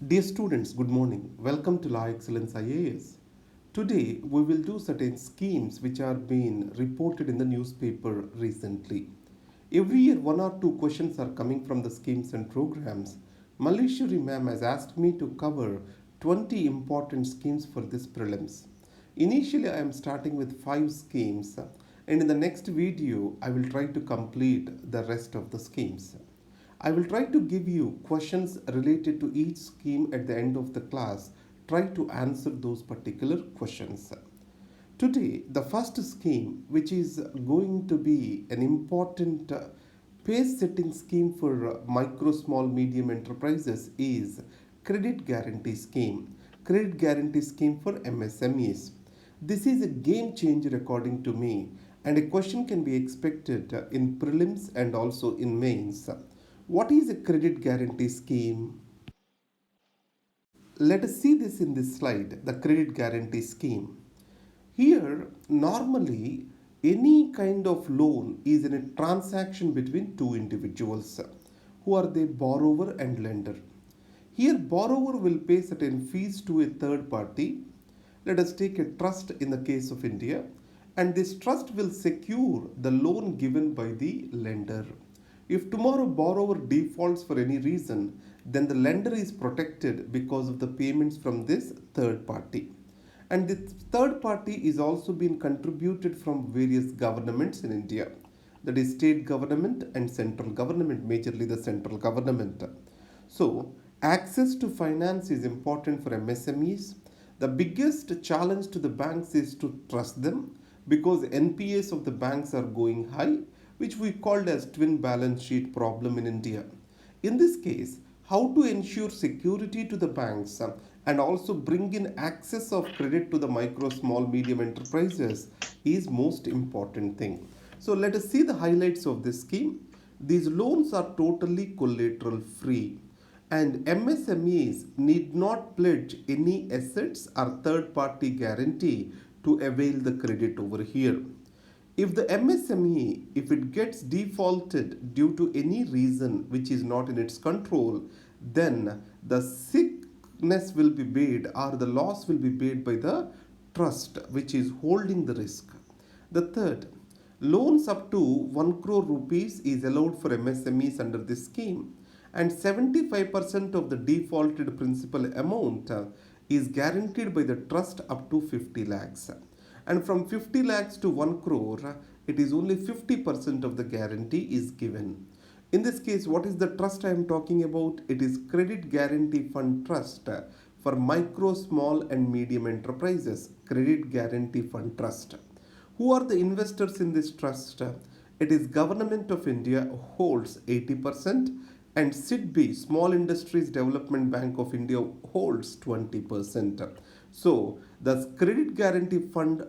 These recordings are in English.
Dear students, good morning. Welcome to Laexcellence IAS. Today we will do certain schemes which are being reported in the newspaper recently. Every year one or two questions are coming from the schemes and programs. Malishuri ma'am has asked me to cover 20 important schemes for this prelims. Initially I am starting with 5 schemes and in the next video I will try to complete the rest of the schemes. I will try to give you questions related to each scheme at the end of the class. Try to answer those particular questions. Today, the first scheme, which is going to be an important pace setting scheme for micro, small, medium enterprises, is Credit Guarantee Scheme. Credit Guarantee Scheme for MSMEs. This is a game changer according to me, and a question can be expected in prelims and also in mains. What is a credit guarantee scheme? Let us see this in this slide, the credit guarantee scheme. Here, normally, any kind of loan is in a transaction between two individuals. Who are they? Borrower and lender. Here, borrower will pay certain fees to a third party. Let us take a trust in the case of India, and this trust will secure the loan given by the lender. If tomorrow borrower defaults for any reason, then the lender is protected because of the payments from this third party. And this third party is also being contributed from various governments in India. That is state government and central government, majorly the central government. So, access to finance is important for MSMEs. The biggest challenge to the banks is to trust them because NPAs of the banks are going high, which we called as twin balance sheet problem in India. In this case, how to ensure security to the banks and also bring in access of credit to the micro, small, medium enterprises is most important thing. So let us see the highlights of this scheme. These loans are totally collateral free and MSMEs need not pledge any assets or third party guarantee to avail the credit over here. If the MSME, if it gets defaulted due to any reason which is not in its control, then the sickness will be paid or the loss will be paid by the trust which is holding the risk. The third, loans up to 1 crore rupees is allowed for MSMEs under this scheme, and 75% of the defaulted principal amount is guaranteed by the trust up to 50 lakhs. And from 50 lakhs to 1 crore, it is only 50% of the guarantee is given. In this case, what is the trust I am talking about? It is Credit Guarantee Fund Trust for micro, small and medium enterprises. Credit Guarantee Fund Trust. Who are the investors in this trust? It is Government of India holds 80% and SIDBI, Small Industries Development Bank of India, holds 20%. So, the Credit Guarantee Fund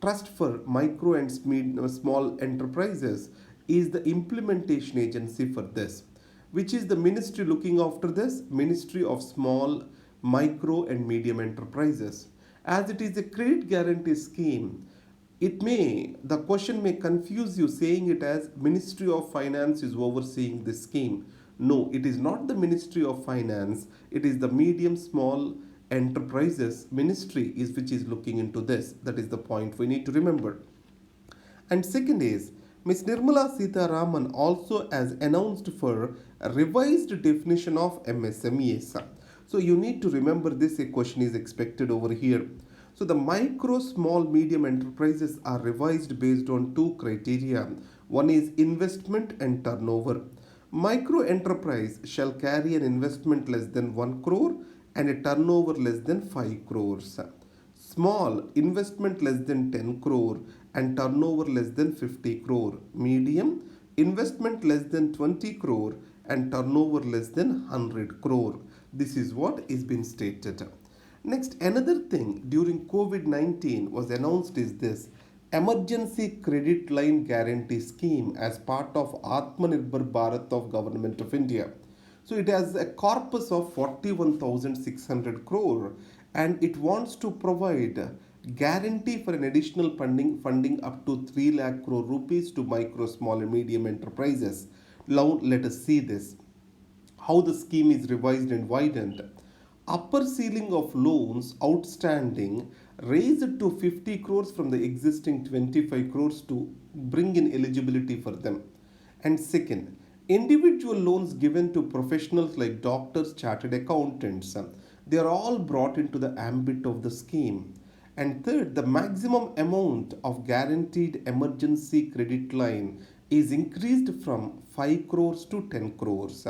Trust for Micro and Small Enterprises is the implementation agency for this. Which is the ministry looking after this? Ministry of Small, Micro and Medium Enterprises. As it is a credit guarantee scheme, the question may confuse you saying it as Ministry of Finance is overseeing this scheme. No, it is not the Ministry of Finance. It is the Medium Small Enterprises Ministry which is looking into this. That is the point we need to remember. And second is, Ms. Nirmala Sitharaman also has announced for a revised definition of MSMEs. So you need to remember this, a question is expected over here. So the micro, small, medium enterprises are revised based on two criteria. One is investment and turnover. Micro enterprise shall carry an investment less than 1 crore and a turnover less than 5 crores. Small, investment less than 10 crore and turnover less than 50 crore. Medium, investment less than 20 crore and turnover less than 100 crore. This is what is being stated. Next, another thing during COVID-19 was announced is this Emergency Credit Line Guarantee Scheme as part of Atmanirbhar Bharat of Government of India. So it has a corpus of 41,600 crore and it wants to provide guarantee for an additional funding up to 3 lakh crore rupees to micro, small and medium enterprises. Now let us see this. How the scheme is revised and widened. upper ceiling of loans outstanding raised to 50 crores from the existing 25 crores to bring in eligibility for them. And second, individual loans given to professionals like doctors, chartered accountants, they are all brought into the ambit of the scheme. And third, the maximum amount of guaranteed emergency credit line is increased from 5 crores to 10 crores.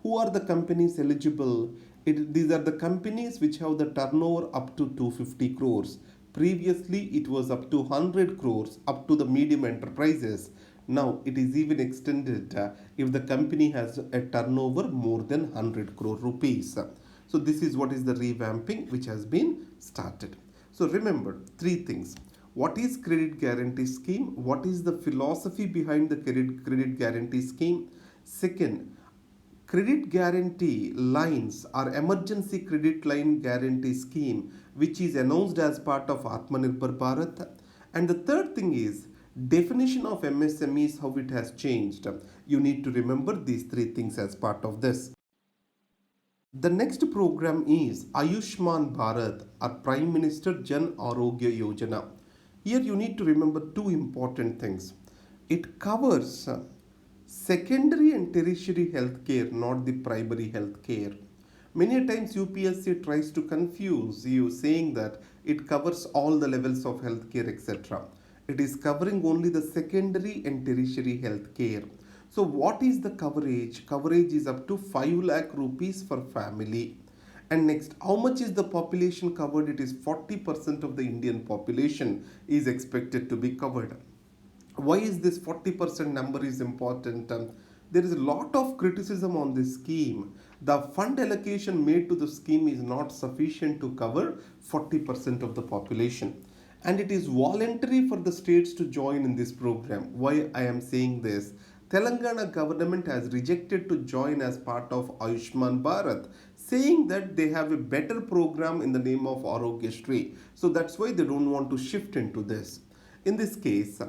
Who are the companies eligible? These are the companies which have the turnover up to 250 crores. Previously, it was up to 100 crores, up to the medium enterprises. Now, it is even extended if the company has a turnover more than 100 crore rupees. So, this is what is the revamping which has been started. So, remember three things. What is credit guarantee scheme? What is the philosophy behind the credit guarantee scheme? Second, credit guarantee lines or emergency credit line guarantee scheme which is announced as part of Atmanirbhar Bharat. And the third thing is definition of MSMEs, how it has changed. You need to remember these three things as part of this. The next program is Ayushman Bharat or Prime Minister Jan Arogya Yojana. Here you need to remember two important things. It covers secondary and tertiary healthcare, not the primary healthcare. Many times UPSC tries to confuse you saying that it covers all the levels of healthcare, etc. It is covering only the secondary and tertiary healthcare. So what is the coverage? Coverage is up to 5 lakh rupees for family. And next, how much is the population covered? It is 40% of the Indian population is expected to be covered. Why is this 40% number is important? There is a lot of criticism on this scheme. The fund allocation made to the scheme is not sufficient to cover 40% of the population. And it is voluntary for the states to join in this program. Why I am saying this? Telangana government has rejected to join as part of Ayushman Bharat, saying that they have a better program in the name of Arogyashree. So that's why they don't want to shift into this. In this case,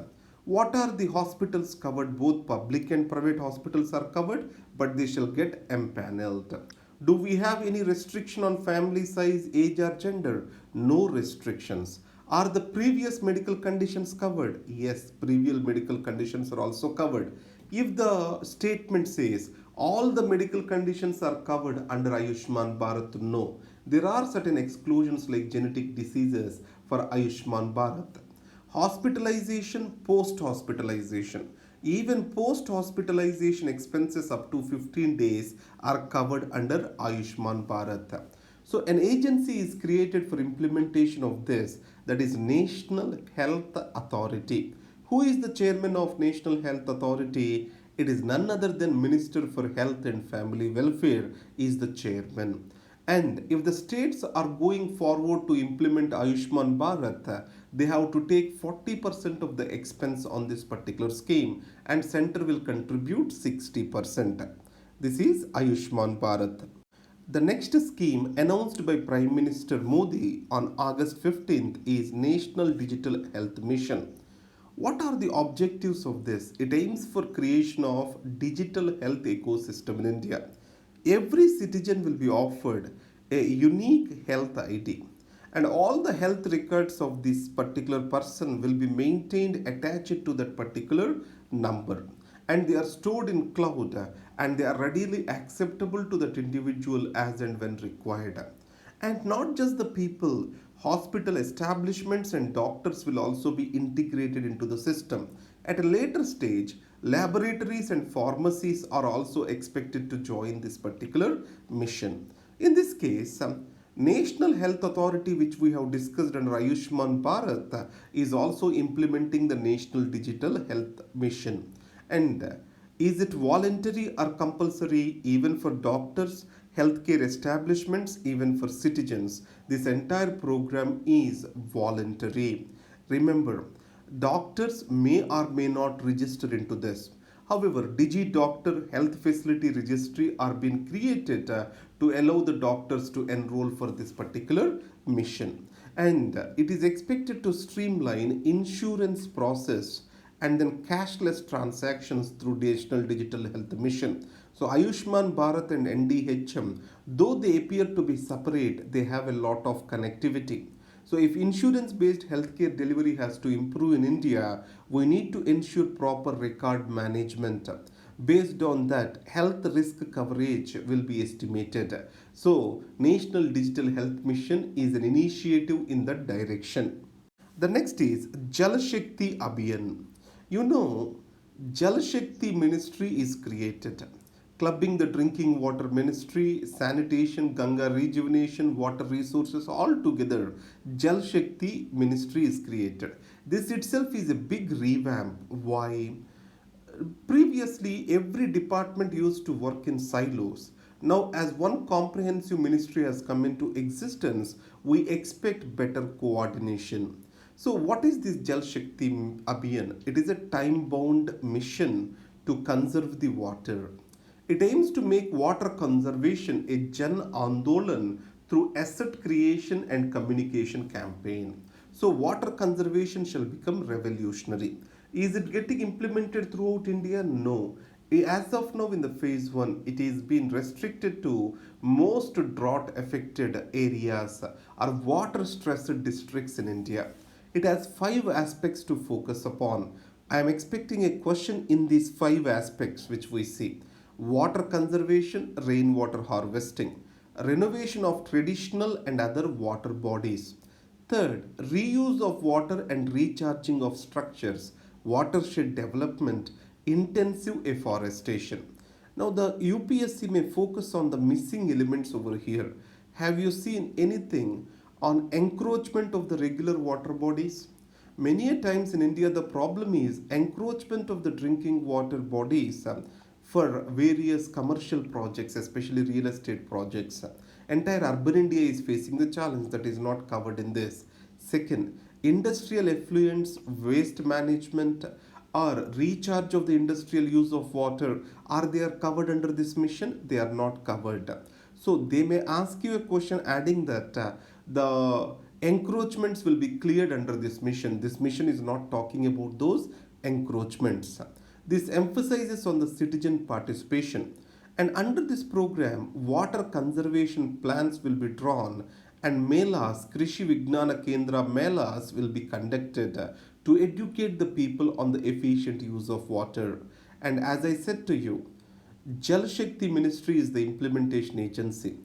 what are the hospitals covered? Both public and private hospitals are covered, but they shall get empaneled. Do we have any restriction on family size, age, or gender? No restrictions. Are the previous medical conditions covered? Yes, previous medical conditions are also covered. If the statement says all the medical conditions are covered under Ayushman Bharat, no. There are certain exclusions like genetic diseases for Ayushman Bharat. Hospitalization, post hospitalization. Even post hospitalization expenses up to 15 days are covered under Ayushman Bharat. So, an agency is created for implementation of this, that is National Health Authority. Who is the chairman of National Health Authority? It is none other than Minister for Health and Family Welfare is the chairman. And if the states are going forward to implement Ayushman Bharat, they have to take 40% of the expense on this particular scheme and center will contribute 60%. This is Ayushman Bharat. The next scheme announced by Prime Minister Modi on August 15th is National Digital Health Mission. What are the objectives of this? It aims for creation of digital health ecosystem in India. Every citizen will be offered a unique health ID and all the health records of this particular person will be maintained attached to that particular number and they are stored in cloud and they are readily acceptable to that individual as and when required. And not just the people, hospital establishments and doctors will also be integrated into the system. At a later stage, laboratories and pharmacies are also expected to join this particular mission. In this case, National Health Authority, which we have discussed under Ayushman Bharat, is also implementing the National Digital Health Mission. And is it voluntary or compulsory even for doctors, healthcare establishments, even for citizens? This entire program is voluntary. Remember, doctors may or may not register into this. However, DigiDoctor Health Facility Registry are being created to allow the doctors to enroll for this particular mission. And it is expected to streamline insurance process and then cashless transactions through National Digital Health Mission. So Ayushman Bharat and NDHM, though they appear to be separate, they have a lot of connectivity. So if insurance-based healthcare delivery has to improve in India, we need to ensure proper record management. Based on that, health risk coverage will be estimated. So National Digital Health Mission is an initiative in that direction. The next is Jal Shakti Abhiyan. You know, Jal Shakti ministry is created, clubbing the drinking water ministry, sanitation, Ganga rejuvenation, water resources all together. Jal Shakti ministry is created. This itself is a big revamp. Why? Previously, every department used to work in silos. Now, as one comprehensive ministry has come into existence, we expect better coordination. So, what is this Jal Shakti Abhiyan? It is a time bound mission to conserve the water. It aims to make water conservation a Jan Andolan through asset creation and communication campaign. So, water conservation shall become revolutionary. Is it getting implemented throughout India? No. As of now, in the phase one, it is being restricted to most drought affected areas or water stressed districts in India. It has five aspects to focus upon. I am expecting a question in these five aspects which we see: water conservation, rainwater harvesting, renovation of traditional and other water bodies. Third, reuse of water and recharging of structures, watershed development, intensive afforestation. Now, the UPSC may focus on the missing elements over here. Have you seen anything on encroachment of the regular water bodies? Many a times in India, the problem is encroachment of the drinking water bodies for various commercial projects, especially real estate projects. Entire urban India is facing the challenge that is not covered in this. Second, industrial effluents, waste management, or recharge of the industrial use of water, are they covered under this mission? They are not covered. So they may ask you a question adding that the encroachments will be cleared under this mission. This mission is not talking about those encroachments. This emphasizes on the citizen participation. And under this program, water conservation plans will be drawn and melas, Krishi Vignana Kendra melas will be conducted to educate the people on the efficient use of water. And as I said to you, Jal Shakti Ministry is the implementation agency.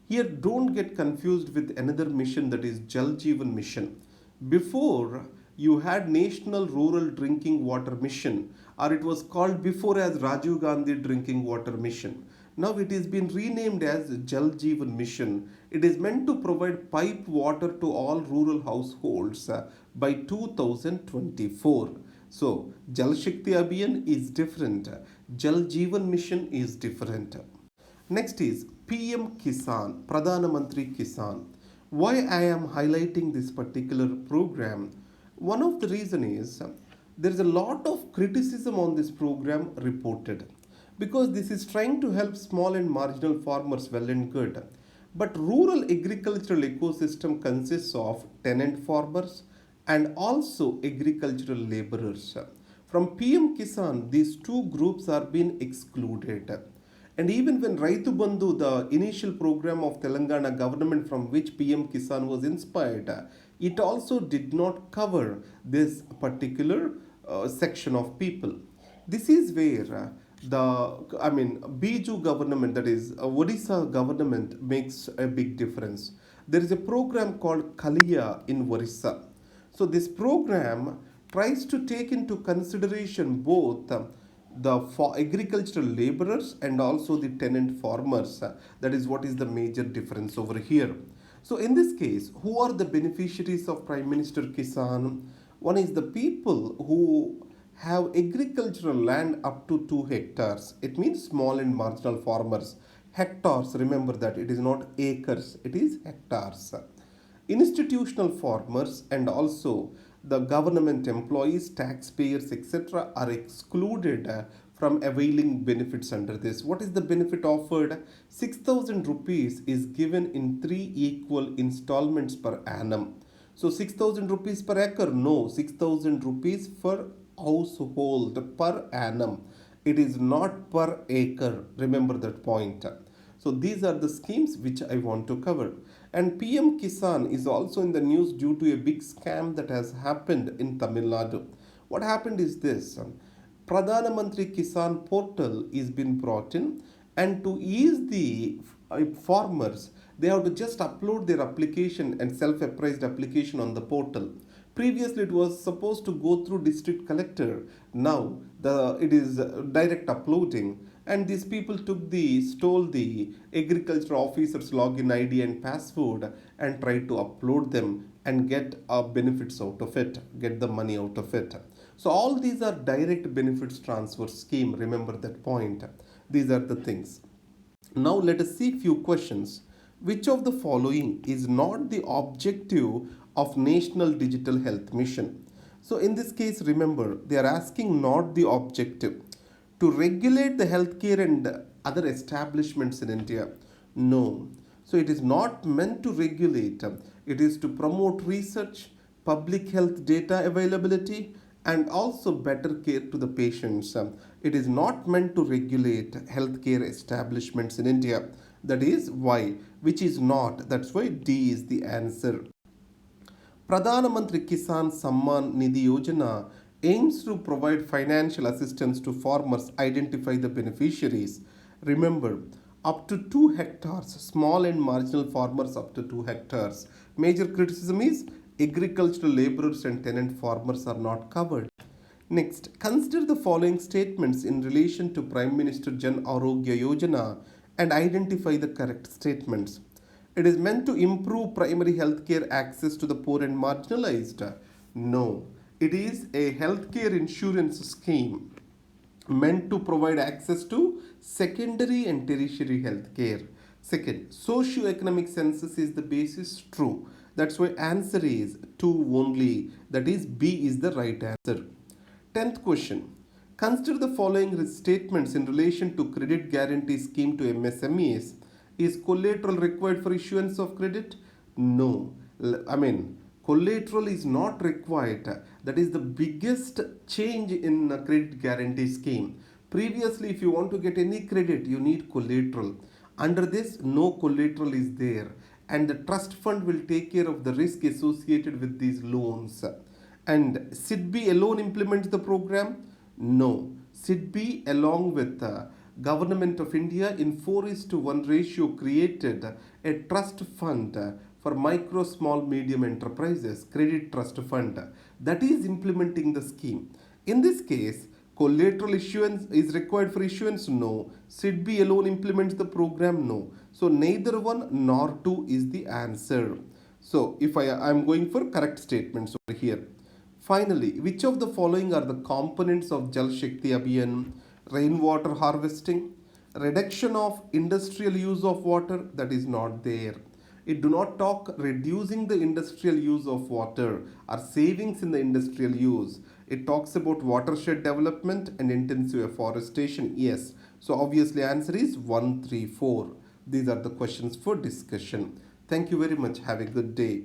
Here, don't get confused with another mission, that is Jal Jeevan Mission. Before, you had National Rural Drinking Water Mission, or it was called before as Rajiv Gandhi Drinking Water Mission. Now it is been renamed as Jal Jeevan Mission. It is meant to provide pipe water to all rural households by 2024. So, Jal Shakti Abhiyan is different. Jal Jeevan Mission is different. Next is PM-Kisan, Pradhan Mantri Kisan. Why I am highlighting this particular program? One of the reason is there is a lot of criticism on this program reported, because this is trying to help small and marginal farmers, well and good. But rural agricultural ecosystem consists of tenant farmers and also agricultural laborers. From PM Kisan, these two groups are being excluded. And even when Raitu Bandhu, the initial program of Telangana government from which PM Kisan was inspired, it also did not cover this particular section of people. This is where Biju government, that is Odisha government, makes a big difference. There is a program called Kaliya in Orissa. So this program tries to take into consideration both the agricultural laborers and also the tenant farmers. That is what is the major difference over here. So in this case, who are the beneficiaries of Prime Minister Kisan? One is the people who have agricultural land up to 2 hectares. It means small and marginal farmers. Hectares, remember that it is not acres, it is hectares. Institutional farmers and also the government employees, taxpayers, etc., are excluded from availing benefits under this. What is the benefit offered? 6,000 rupees is given in 3 equal installments per annum. So 6,000 rupees per acre? No, 6,000 rupees per household per annum. It is not per acre. Remember that point. So these are the schemes which I want to cover. And PM-Kisan is also in the news due to a big scam that has happened in Tamil Nadu. What happened is this. Pradhan Mantri Kisan portal is been brought in, and to ease the farmers, they have to just upload their application and self-appraised application on the portal. Previously, it was supposed to go through district collector. Now, it is direct uploading, and these people stole the agriculture officer's login ID and password and tried to upload them and get benefits out of it, get the money out of it. So all these are direct benefits transfer scheme. Remember that point. These are the things. Now let us see few questions. Which of the following is not the objective of National Digital Health Mission? So in this case, remember, they are asking not the objective. To regulate the healthcare and other establishments in India. No. So it is not meant to regulate. It is to promote research, public health data availability, and also better care to the patients. It is not meant to regulate healthcare establishments in India. That is why, which is not. That's why D is the answer. Pradhan Mantri Kisan Samman Nidhi Yojana aims to provide financial assistance to farmers identify the beneficiaries. Remember, up to 2 hectares, small and marginal farmers up to 2 hectares. Major criticism is agricultural laborers and tenant farmers are not covered. Next, consider the following statements in relation to Prime Minister Jan Arogya Yojana and identify the correct statements. It is meant to improve primary healthcare access to the poor and marginalized. No, it is a healthcare insurance scheme meant to provide access to secondary and tertiary healthcare. Second, socio-economic census is the basis. True. That's why answer is 2 only. That is B is the right answer. 10th question. Consider the following statements in relation to credit guarantee scheme to MSMEs. Is collateral required for issuance of credit? No. Collateral is not required. That is the biggest change in a credit guarantee scheme. Previously, if you want to get any credit, you need collateral. Under this, no collateral is there, and the trust fund will take care of the risk associated with these loans. And SIDBI alone implements the program? No. SIDBI along with Government of India in 4:1 ratio created a trust fund for micro, small, medium enterprises, credit trust fund, that is implementing the scheme. In this case, collateral issuance is required for issuance? No. SIDBI alone implements the program? No. So neither 1 nor 2 is the answer. So if I am going for correct statements over here. Finally, which of the following are the components of Jal Shakti Abhiyan? Rainwater harvesting, reduction of industrial use of water, that is not there. It do not talk reducing the industrial use of water or savings in the industrial use. It talks about watershed development and intensive afforestation. Yes. So obviously answer is 1, 3, 4. These are the questions for discussion. Thank you very much. Have a good day.